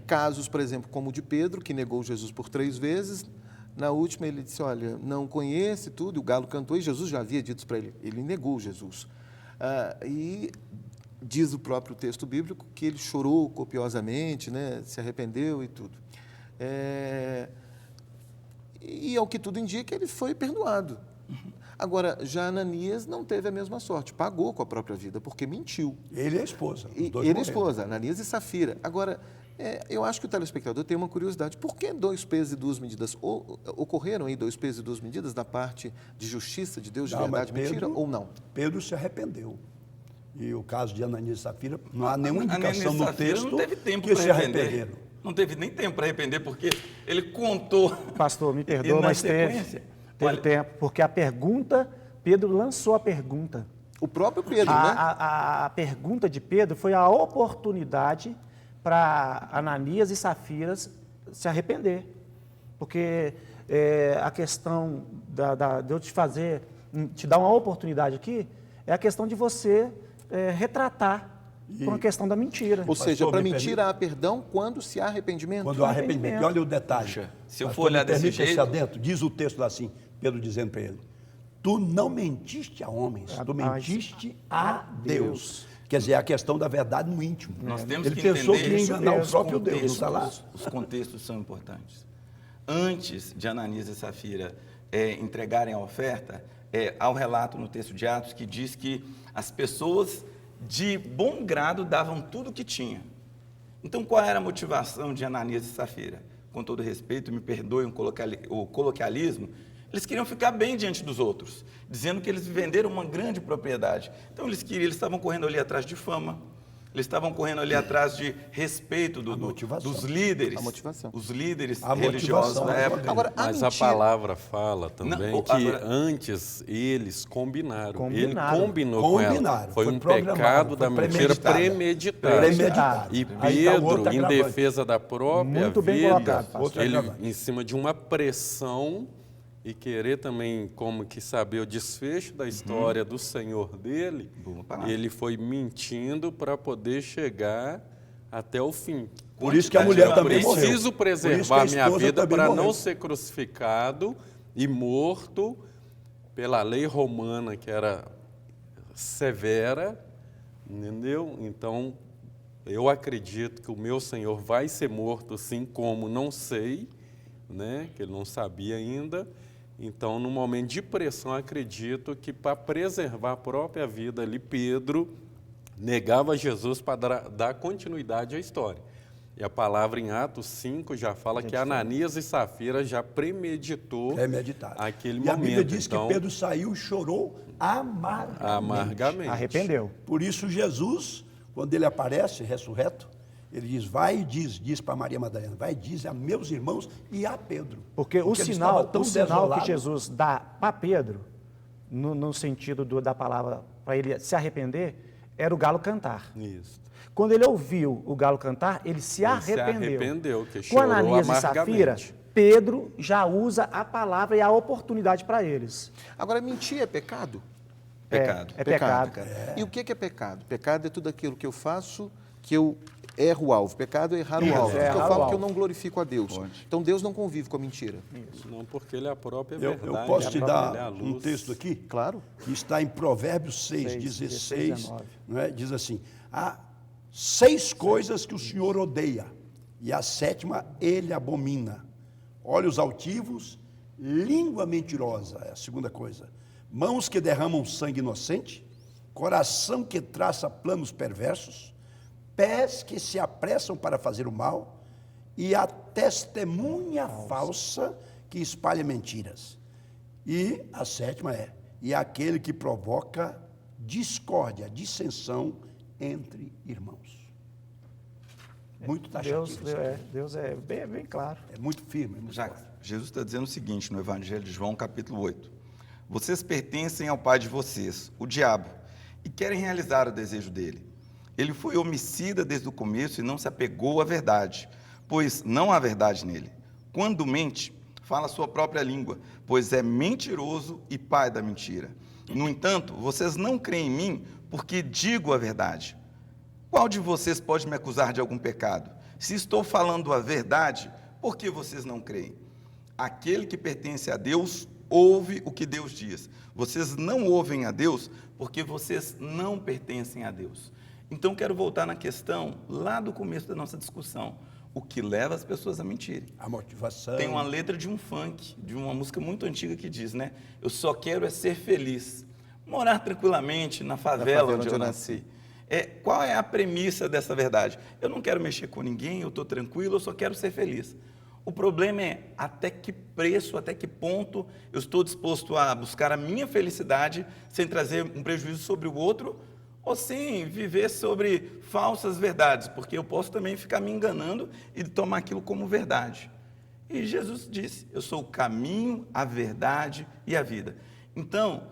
Casos, por exemplo, como o de Pedro, que negou Jesus por 3 vezes. Na última ele disse, olha, não conhece tudo, e o galo cantou, e Jesus já havia dito para ele, ele negou Jesus. E diz o próprio texto bíblico que ele chorou copiosamente, né? Se arrependeu e tudo. E ao que tudo indica, ele foi perdoado. Agora, já Ananias não teve a mesma sorte, pagou com a própria vida, porque mentiu. Ele e a esposa. Ele e a esposa, Ananias e Safira. Agora, eu acho que o telespectador tem uma curiosidade. Por que 2 pesos e 2 medidas? Ocorreram aí 2 pesos e 2 medidas da parte de justiça de Deus, de verdade, mentira ou não? Pedro se arrependeu. E o caso de Ananias e Safira, não há nenhuma indicação no texto não teve tempo que para se arrependeram. Não teve nem tempo para arrepender, porque ele contou. Pastor, me perdoa, mas teve tempo, porque a pergunta, Pedro lançou a pergunta. O próprio Pedro, né? A pergunta de Pedro foi a oportunidade para Ananias e Safiras se arrepender. Porque a questão de eu te dar uma oportunidade aqui, é a questão de você retratar por uma questão da mentira. Ou seja, para mentira há perdão quando se há arrependimento. Quando há arrependimento. E olha o detalhe. Se eu for olhar desse jeito... Adentro, diz o texto lá assim, Pedro dizendo para ele, tu não mentiste a homens, tu mentiste a Deus. Quer dizer, a questão da verdade no íntimo. Nós temos ele que pensou entender que ia enganar o próprio Deus, não está lá? Os contextos são importantes. Antes de Ananias e Safira entregarem a oferta, há um relato no texto de Atos que diz que as pessoas de bom grado davam tudo o que tinham. Então, qual era a motivação de Ananias e Safira? Com todo respeito, me perdoem o coloquialismo, eles queriam ficar bem diante dos outros, dizendo que eles venderam uma grande propriedade. Então, eles estavam correndo ali atrás de fama, eles estavam correndo ali atrás de respeito dos líderes, a motivação. Os líderes religiosos da época. Agora, mas a palavra fala também que antes eles combinaram. Ele combinou com ela. Foi um pecado da mentira premeditado. E Pedro, em defesa da própria vida, ele, em cima de uma pressão e querer também como que saber o desfecho da história do Senhor dele, ele foi mentindo para poder chegar até o fim. Por isso que a mulher também morreu. Preciso preservar minha vida para não ser crucificado e morto pela lei romana, que era severa, entendeu? Então, eu acredito que o meu Senhor vai ser morto, sim, como não sei, né? Que ele não sabia ainda. Então, no momento de pressão, acredito que para preservar a própria vida ali, Pedro negava Jesus para dar continuidade à história. E a palavra em Atos 5 já fala que Ananias e Safira já premeditou aquele momento. E a Bíblia diz que Pedro saiu e chorou amargamente. Arrependeu. Por isso Jesus, quando ele aparece ressurreto, ele diz, vai e diz para Maria Madalena, vai e diz a meus irmãos e a Pedro. Porque o sinal que Jesus dá para Pedro, no sentido da palavra, para ele se arrepender, era o galo cantar. Isso. Quando ele ouviu o galo cantar, ele se arrependeu. Que com Ananias e Safira, Pedro já usa a palavra e a oportunidade para eles. Agora, mentir é pecado? Pecado. É pecado. E o que é pecado? Pecado é tudo aquilo que eu faço, que eu erro o alvo. Pecado é errar o alvo. Porque eu falo que eu não glorifico a Deus. Então, Deus não convive com a mentira. Isso. Não, porque ele é a própria verdade. Eu posso te dar um texto aqui? Claro. Que está em Provérbios 6, 16, não é? Diz assim, há 6 coisas que o Senhor odeia, e a 7ª ele abomina. olhos altivos, língua mentirosa, é a segunda coisa. Mãos que derramam sangue inocente, coração que traça planos perversos, pés que se apressam para fazer o mal, e a testemunha falsa que espalha mentiras. E a sétima e aquele que provoca discórdia, dissensão entre irmãos. Muito taxativo. Deus é bem claro. É muito firme. É muito Jacques, forte. Jesus está dizendo o seguinte no Evangelho de João, capítulo 8. Vocês pertencem ao pai de vocês, o diabo, e querem realizar o desejo dele. Ele foi homicida desde o começo e não se apegou à verdade, pois não há verdade nele. Quando mente, fala a sua própria língua, pois é mentiroso e pai da mentira. No entanto, vocês não creem em mim porque digo a verdade. Qual de vocês pode me acusar de algum pecado? Se estou falando a verdade, por que vocês não creem? Aquele que pertence a Deus ouve o que Deus diz. Vocês não ouvem a Deus porque vocês não pertencem a Deus. Então, quero voltar na questão lá do começo da nossa discussão. O que leva as pessoas a mentirem? A motivação. Tem uma letra de um funk, de uma música muito antiga que diz, né? Eu só quero é ser feliz. Morar tranquilamente na favela onde eu nasci. Qual é a premissa dessa verdade? Eu não quero mexer com ninguém, eu estou tranquilo, eu só quero ser feliz. O problema é até que preço, até que ponto eu estou disposto a buscar a minha felicidade sem trazer um prejuízo sobre o outro, ou sem viver sobre falsas verdades, porque eu posso também ficar me enganando e tomar aquilo como verdade. E Jesus disse, eu sou o caminho, a verdade e a vida. Então,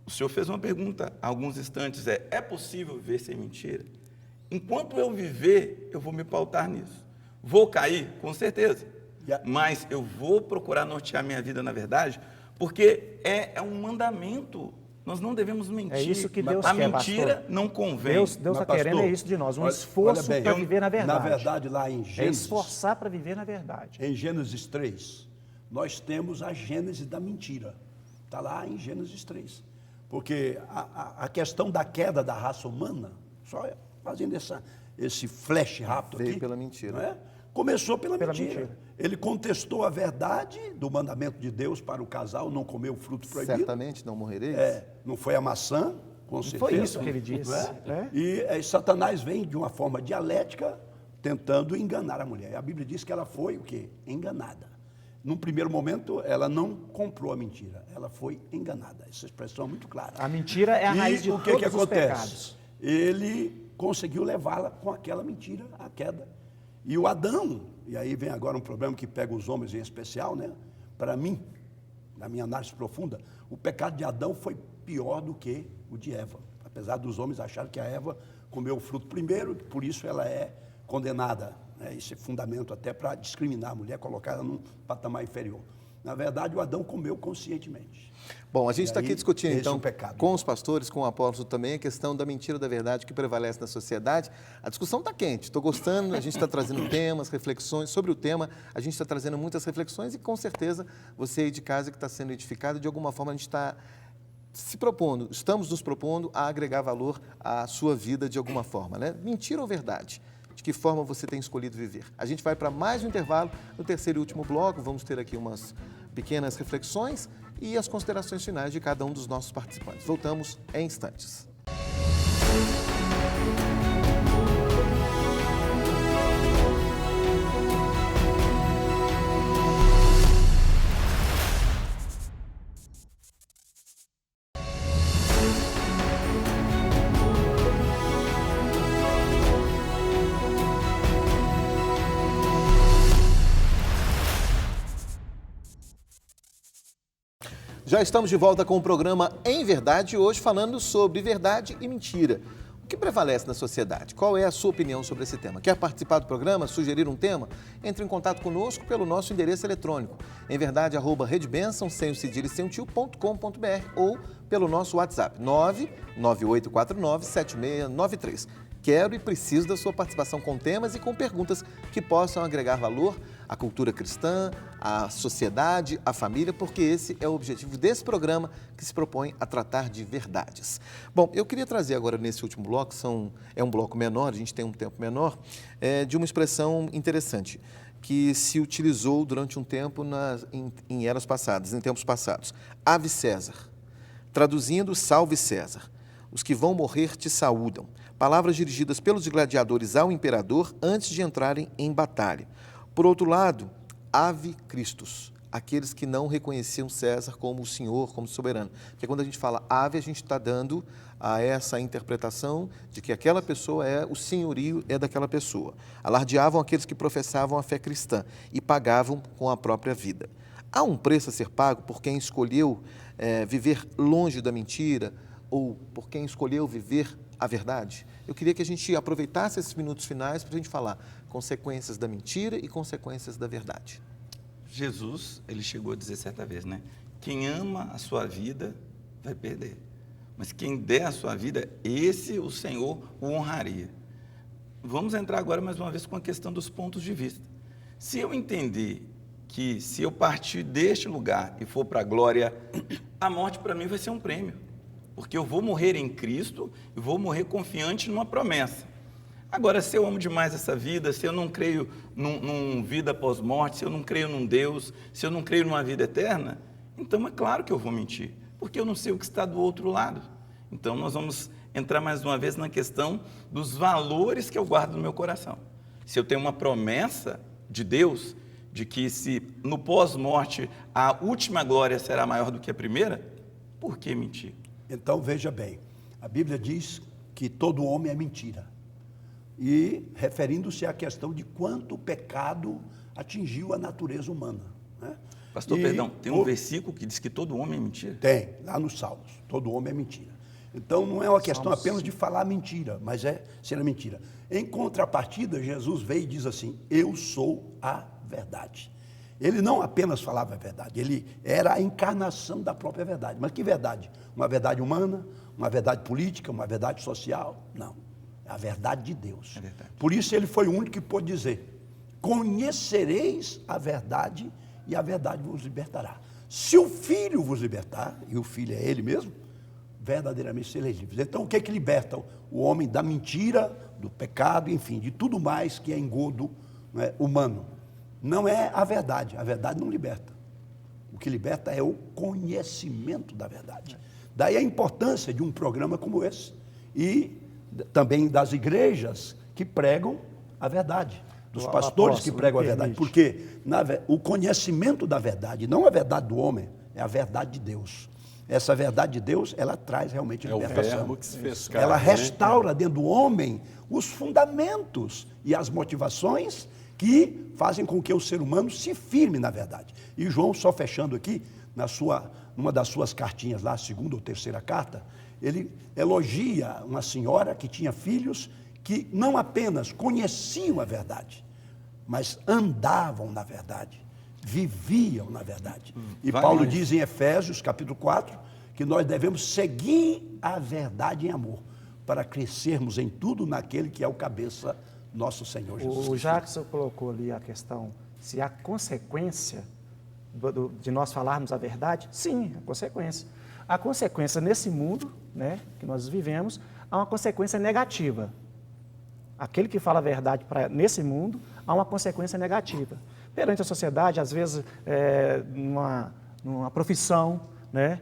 o Senhor fez uma pergunta há alguns instantes, é possível viver sem mentira? Enquanto eu viver, eu vou me pautar nisso. Vou cair? Com certeza. Mas eu vou procurar nortear minha vida na verdade, porque é um mandamento. Nós não devemos mentir. É isso que Deus quer, pastor. A mentira não convém. Deus está querendo isso de nós, esforço para viver na verdade. Na verdade, lá em Gênesis... É esforçar para viver na verdade. Em Gênesis 3, nós temos a gênese da mentira. Está lá em Gênesis 3. Porque a questão da queda da raça humana, só fazendo esse flash rápido veio aqui... pela mentira. Não é? Começou pela mentira. Ele contestou a verdade do mandamento de Deus para o casal, não comer o fruto proibido. Certamente não morrereis. Não foi a maçã, com certeza. Foi isso que ele disse. E Satanás vem de uma forma dialética, tentando enganar a mulher. A Bíblia diz que ela foi o quê? Enganada. Num primeiro momento, ela não comprou a mentira, ela foi enganada. Essa expressão é muito clara. A mentira é a raiz de todos os pecados. Ele conseguiu levá-la com aquela mentira à queda. E o Adão, e aí vem agora um problema que pega os homens em especial, né? Para mim, na minha análise profunda, o pecado de Adão foi pior do que o de Eva. Apesar dos homens acharem que a Eva comeu o fruto primeiro, por isso ela é condenada. Né? Esse é fundamento até para discriminar a mulher, colocar ela num patamar inferior. Na verdade, o Adão comeu conscientemente. Bom, a gente está aqui discutindo, então, com os pastores, com o apóstolo também, a questão da mentira da verdade que prevalece na sociedade. A discussão está quente, estou gostando, a gente está trazendo temas, reflexões sobre o tema, a gente está trazendo muitas reflexões e, com certeza, você aí de casa que está sendo edificado, de alguma forma a gente está estamos nos propondo a agregar valor à sua vida de alguma forma, né? Mentira ou verdade? De que forma você tem escolhido viver? A gente vai para mais um intervalo, no terceiro e último bloco, vamos ter aqui umas pequenas reflexões e as considerações finais de cada um dos nossos participantes. Voltamos em instantes. Já estamos de volta com o programa Em Verdade, hoje falando sobre verdade e mentira. O que prevalece na sociedade? Qual é a sua opinião sobre esse tema? Quer participar do programa, sugerir um tema? Entre em contato conosco pelo nosso endereço eletrônico, emverdade@redbenção, sem o cedilha e sem o tio.com.br ou pelo nosso WhatsApp, 998497693. quero e preciso da sua participação com temas e com perguntas que possam agregar valor à cultura cristã, à sociedade, à família, porque esse é o objetivo desse programa que se propõe a tratar de verdades. Bom, eu queria trazer agora nesse último bloco, é um bloco menor, a gente tem um tempo menor, de uma expressão interessante que se utilizou durante um tempo em eras passadas, em tempos passados. Ave César. Traduzindo, salve César. Os que vão morrer te saúdam. Palavras dirigidas pelos gladiadores ao imperador antes de entrarem em batalha. Por outro lado, Ave Christus, aqueles que não reconheciam César como o Senhor, como soberano. Porque quando a gente fala ave, a gente está dando a essa interpretação de que aquela pessoa o senhorio é daquela pessoa. Alardeavam aqueles que professavam a fé cristã e pagavam com a própria vida. Há um preço a ser pago por quem escolheu viver longe da mentira ou por quem escolheu viver a verdade? Eu queria que a gente aproveitasse esses minutos finais para a gente falar consequências da mentira e consequências da verdade. Jesus, ele chegou a dizer certa vez, né? Quem ama a sua vida vai perder. Mas quem der a sua vida, esse o Senhor o honraria. Vamos entrar agora mais uma vez com a questão dos pontos de vista. Se eu entender que se eu partir deste lugar e for para a glória, a morte para mim vai ser um prêmio. Porque eu vou morrer em Cristo e vou morrer confiante numa promessa. Agora, se eu amo demais essa vida, se eu não creio num vida pós-morte, se eu não creio num Deus, se eu não creio numa vida eterna, então é claro que eu vou mentir, porque eu não sei o que está do outro lado. Então, nós vamos entrar mais uma vez na questão dos valores que eu guardo no meu coração. Se eu tenho uma promessa de Deus, de que se no pós-morte a última glória será maior do que a primeira, por que mentir? Então, veja bem, a Bíblia diz que todo homem é mentira. E referindo-se à questão de quanto o pecado atingiu a natureza humana. Né? Pastor, perdão, tem um versículo que diz que todo homem é mentira? Tem, lá nos Salmos, todo homem é mentira. Então, não é uma questão apenas de falar mentira, mas é ser a mentira. Em contrapartida, Jesus veio e diz assim, eu sou a verdade. Ele não apenas falava a verdade, ele era a encarnação da própria verdade. Mas que verdade? Uma verdade humana, uma verdade política, uma verdade social? Não, é a verdade de Deus. É verdade. Por isso ele foi o único que pôde dizer, conhecereis a verdade e a verdade vos libertará. Se o Filho vos libertar, e o Filho é ele mesmo, verdadeiramente sereis livres. Então o que é que liberta o homem da mentira, do pecado, enfim, de tudo mais que é engodo, né, humano? Não é a verdade não liberta. O que liberta é o conhecimento da verdade. Daí a importância de um programa como esse e também das igrejas que pregam a verdade, dos pastores que pregam a verdade, porque o conhecimento da verdade, não a verdade do homem, é a verdade de Deus. Essa verdade de Deus, ela traz realmente libertação. É o verbo que se fez carne, ela restaura dentro do homem os fundamentos e as motivações que fazem com que o ser humano se firme na verdade. E João, só fechando aqui, numa das suas cartinhas lá, a segunda ou terceira carta, ele elogia uma senhora que tinha filhos que não apenas conheciam a verdade, mas andavam na verdade, viviam na verdade. E Paulo diz em Efésios, capítulo 4, que nós devemos seguir a verdade em amor, para crescermos em tudo naquele que é o cabeça nosso Senhor Jesus. O Jackson colocou ali a questão, se há consequência de nós falarmos a verdade? Sim, a consequência. A consequência nesse mundo, né, que nós vivemos, há uma consequência negativa. Aquele que fala a verdade nesse mundo, há uma consequência negativa. Perante a sociedade, às vezes, numa profissão, né?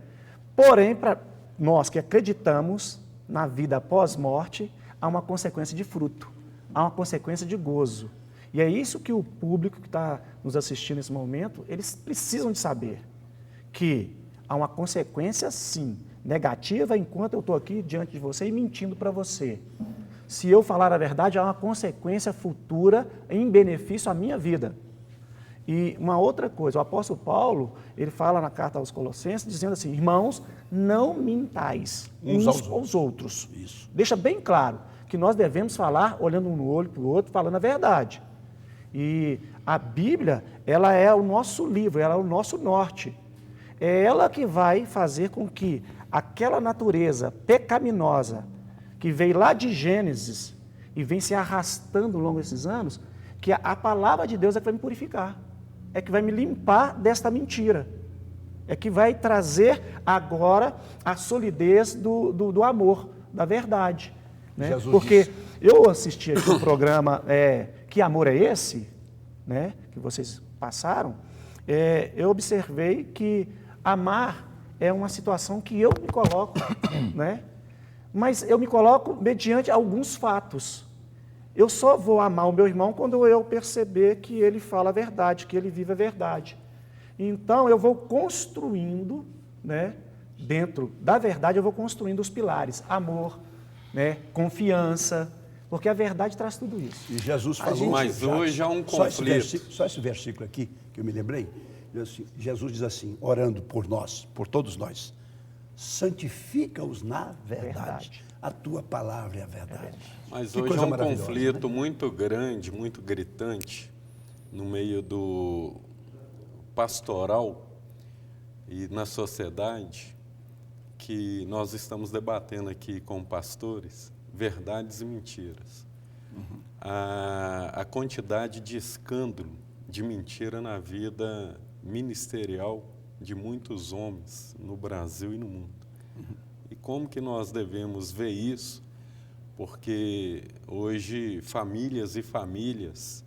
Porém, para nós que acreditamos na vida pós-morte, há uma consequência de fruto. Há uma consequência de gozo. E é isso que o público que está nos assistindo nesse momento, eles precisam de saber. Que há uma consequência, sim, negativa, enquanto eu estou aqui diante de você e mentindo para você. Se eu falar a verdade, há uma consequência futura em benefício à minha vida. E uma outra coisa, o apóstolo Paulo, ele fala na carta aos Colossenses, dizendo assim, irmãos, não mintais uns aos outros. Isso. Deixa bem claro que nós devemos falar olhando um no olho para o outro, falando a verdade. E a Bíblia, ela é o nosso livro, ela é o nosso norte. É ela que vai fazer com que aquela natureza pecaminosa que veio lá de Gênesis e vem se arrastando ao longo desses anos, que a palavra de Deus é que vai me purificar, é que vai me limpar desta mentira, é que vai trazer agora a solidez do amor, da verdade. Né? Porque eu assisti aqui um programa, Que Amor é Esse? Né? Que vocês passaram, eu observei que amar é uma situação que eu me coloco, né? Mas eu me coloco mediante alguns fatos. Eu só vou amar o meu irmão quando eu perceber que ele fala a verdade, que ele vive a verdade. Então, eu vou construindo, né, dentro da verdade, eu vou construindo os pilares, amor, né, confiança, porque a verdade traz tudo isso. E Jesus falou... Mas hoje há um conflito. Só esse versículo aqui, que eu me lembrei, Jesus diz assim, orando por nós, por todos nós, santifica-os na verdade. A tua palavra é a verdade. Mas Que hoje coisa há um maravilhosa, conflito né? muito grande, muito gritante, no meio do pastoral e na sociedade, que nós estamos debatendo aqui com pastores, verdades e mentiras. A quantidade de escândalo, de mentira na vida ministerial de muitos homens no Brasil e no mundo. E como que nós devemos ver isso? Porque hoje famílias e famílias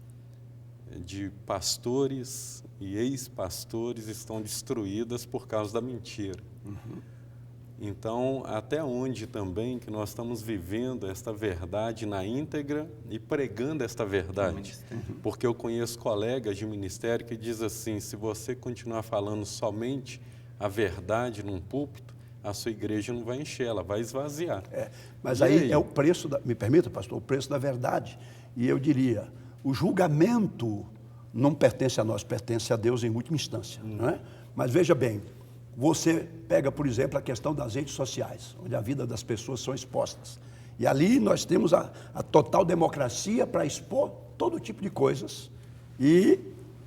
de pastores e ex-pastores estão destruídas por causa da mentira. Então, até onde também que nós estamos vivendo esta verdade na íntegra e pregando esta verdade? Porque eu conheço colegas de ministério que dizem assim, se você continuar falando somente a verdade num púlpito, a sua igreja não vai encher, ela vai esvaziar. Mas aí é o preço, me permita, pastor, o preço da verdade. E eu diria, o julgamento não pertence a nós, pertence a Deus em última instância. Não é? Mas veja bem, você pega, por exemplo, a questão das redes sociais, onde a vida das pessoas são expostas. E ali nós temos a total democracia para expor todo tipo de coisas. E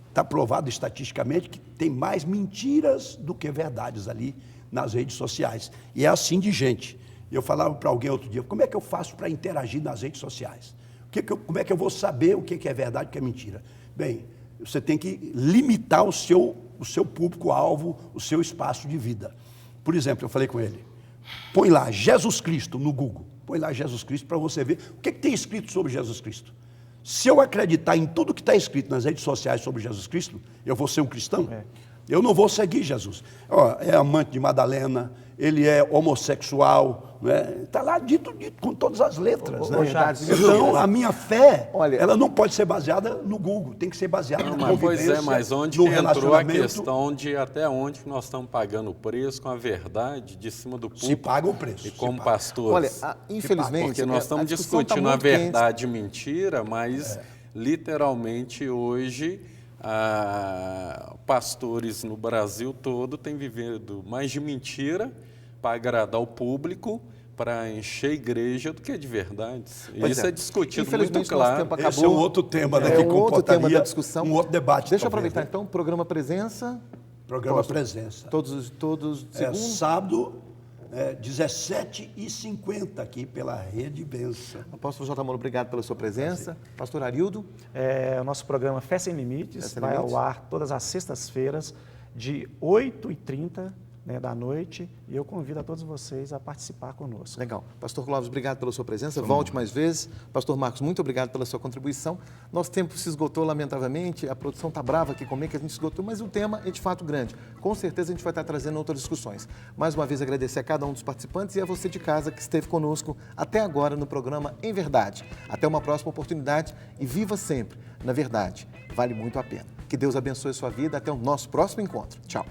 está provado estatisticamente que tem mais mentiras do que verdades ali nas redes sociais. E é assim de gente. Eu falava para alguém outro dia, como é que eu faço para interagir nas redes sociais? Como é que eu vou saber o que é verdade e o que é mentira? Bem, você tem que limitar o seu público-alvo, o seu espaço de vida. Por exemplo, eu falei com ele, põe lá Jesus Cristo no Google, põe lá Jesus Cristo para você ver o que tem escrito sobre Jesus Cristo. Se eu acreditar em tudo que está escrito nas redes sociais sobre Jesus Cristo, eu vou ser um cristão? Eu não vou seguir Jesus. É amante de Madalena, ele é homossexual, está lá dito com todas as letras. Né? Então, a minha fé, ela não pode ser baseada no Google, tem que ser baseada na convivência, mas onde no entrou a relacionamento. questão de até onde nós estamos pagando o preço com a verdade de cima do público. Se paga o preço. E como pastores. Infelizmente... Porque nós estamos discutindo a verdade e mentira, mas literalmente hoje... pastores no Brasil todo têm vivido mais de mentira para agradar o público, para encher a igreja do que de verdades. Isso é discutido muito claro. Esse é um outro tema, né, que outro tema da discussão. Um outro debate. Deixa eu aproveitar então, programa Presença. Programa Presença. Todos segundo? Sábado, 17h50 aqui pela Rede Bênção. Apóstolo J. Moro, obrigado pela sua presença. Pastor Arildo. O nosso programa Fé Sem Limites vai ao ar todas as sextas-feiras, de 8h30 da noite, e eu convido a todos vocês a participar conosco. Legal. Pastor Clóvis, obrigado pela sua presença. Volte mais vezes. Pastor Marcos, muito obrigado pela sua contribuição. Nosso tempo se esgotou, lamentavelmente. A produção está brava aqui comigo, que a gente esgotou, mas o tema é de fato grande. Com certeza a gente vai estar trazendo outras discussões. Mais uma vez agradecer a cada um dos participantes e a você de casa que esteve conosco até agora no programa Em Verdade. Até uma próxima oportunidade e viva sempre na verdade. Vale muito a pena. Que Deus abençoe a sua vida. Até o nosso próximo encontro. Tchau.